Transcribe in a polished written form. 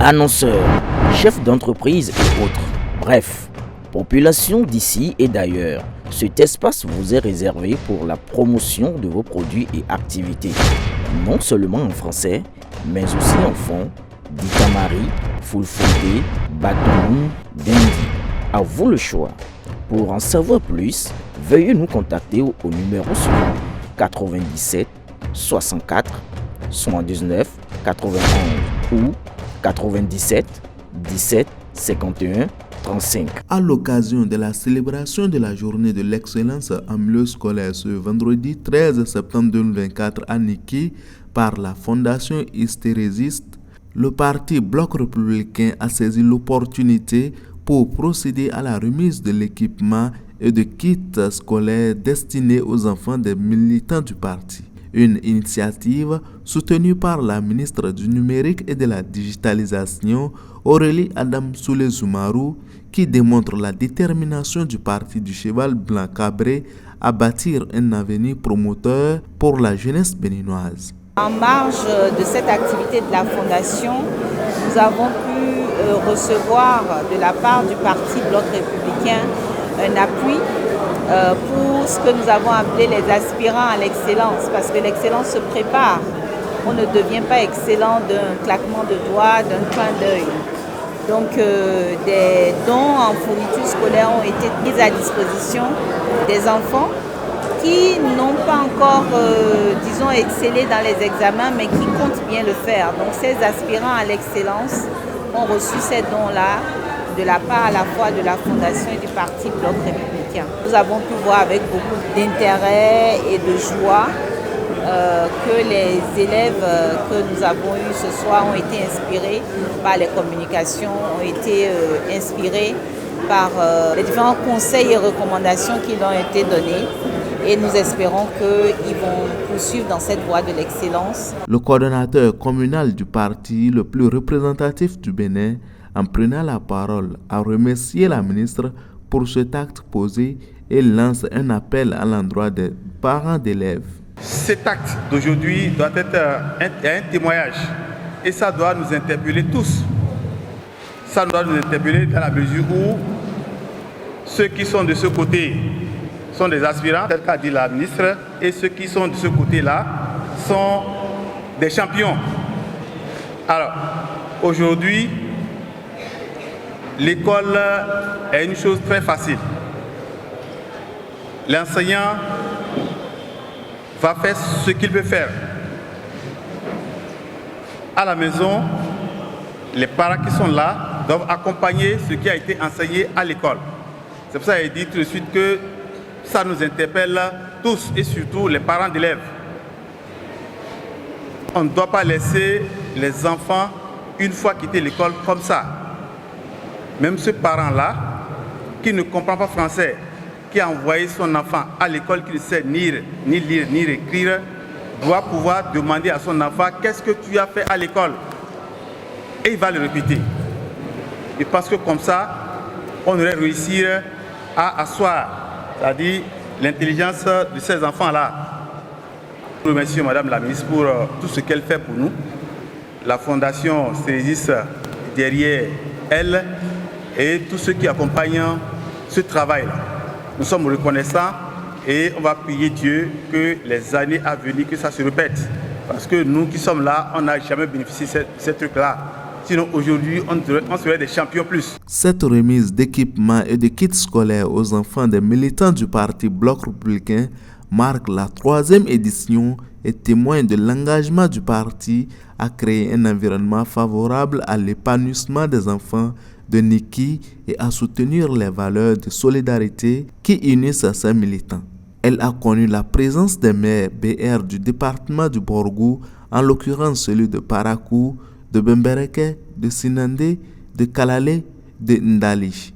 annonceurs, chefs d'entreprise et autres. Bref, population d'ici et d'ailleurs, cet espace vous est réservé pour la promotion de vos produits et activités, non seulement en français, mais aussi en fond, Ditamari, Fulfulde, Batoum, Dendi. À vous le choix. Pour en savoir plus, veuillez nous contacter au numéro suivant 97 64 79 91 ou 97 17 51 35. À l'occasion de la célébration de la journée de l'excellence en milieu scolaire ce vendredi 13 septembre 2024 à Niki par la Fondation Hystérésiste, le parti Bloc républicain a saisi l'opportunité pour procéder à la remise de l'équipement et de kits scolaires destinés aux enfants des militants du parti. Une initiative soutenue par la ministre du Numérique et de la Digitalisation, Aurélie Adam Soulé-Zoumarou, qui démontre la détermination du parti du Cheval Blanc Cabré à bâtir un avenir promoteur pour la jeunesse béninoise. En marge de cette activité de la Fondation, nous avons pu recevoir de la part du parti Bloc républicain un appui pour ce que nous avons appelé les aspirants à l'excellence, parce que l'excellence se prépare. On ne devient pas excellent d'un claquement de doigts, d'un clin d'œil. Donc des dons en fourniture scolaire ont été mis à disposition des enfants qui n'ont pas encore, excellé dans les examens, mais qui comptent bien le faire. Donc ces aspirants à l'excellence ont reçu ces dons-là de la part à la fois de la Fondation et du Parti Bloc républicain. Nous avons pu voir avec beaucoup d'intérêt et de joie que les élèves que nous avons eus ce soir ont été inspirés par les communications, ont été inspirés par les différents conseils et recommandations qui leur ont été donnés. Et nous espérons qu'ils vont poursuivre dans cette voie de l'excellence. Le coordonnateur communal du parti le plus représentatif du Bénin, en prenant la parole, a remercié la ministre pour cet acte posé et lance un appel à l'endroit des parents d'élèves. Cet acte d'aujourd'hui doit être un témoignage et ça doit nous interpeller tous. Ça doit nous interpeller dans la mesure où ceux qui sont de ce côté sont des aspirants, tel qu'a dit la ministre, et ceux qui sont de ce côté-là sont des champions. Alors, aujourd'hui, l'école est une chose très facile. L'enseignant va faire ce qu'il peut faire. À la maison, les parents qui sont là doivent accompagner ce qui a été enseigné à l'école. C'est pour ça que j'ai dit tout de suite que ça nous interpelle tous et surtout les parents d'élèves. On ne doit pas laisser les enfants, une fois quitter l'école, comme ça. Même ce parent-là, qui ne comprend pas français, qui a envoyé son enfant à l'école, qui ne sait ni lire ni écrire, doit pouvoir demander à son enfant « Qu'est-ce que tu as fait à l'école ?» Et il va le répéter. Et parce que comme ça, on aurait réussi à asseoir, c'est-à-dire l'intelligence de ces enfants-là. Je remercie Madame la ministre pour tout ce qu'elle fait pour nous. La Fondation Hystérésiste derrière elle et tous ceux qui accompagnent ce travail-là. Nous sommes reconnaissants et on va prier Dieu que les années à venir, que ça se répète. Parce que nous qui sommes là, on n'a jamais bénéficié de ce truc-là. Sinon, aujourd'hui, on serait des champions plus. Cette remise d'équipements et de kits scolaires aux enfants des militants du parti Bloc républicain marque la 3e édition et témoigne de l'engagement du parti à créer un environnement favorable à l'épanouissement des enfants de Niki et à soutenir les valeurs de solidarité qui unissent ses militants. Elle a connu la présence des maires BR du département du Borgou, en l'occurrence celui de Parakou, de Bembereke, de Sinandé, de Kalale, de Ndalish.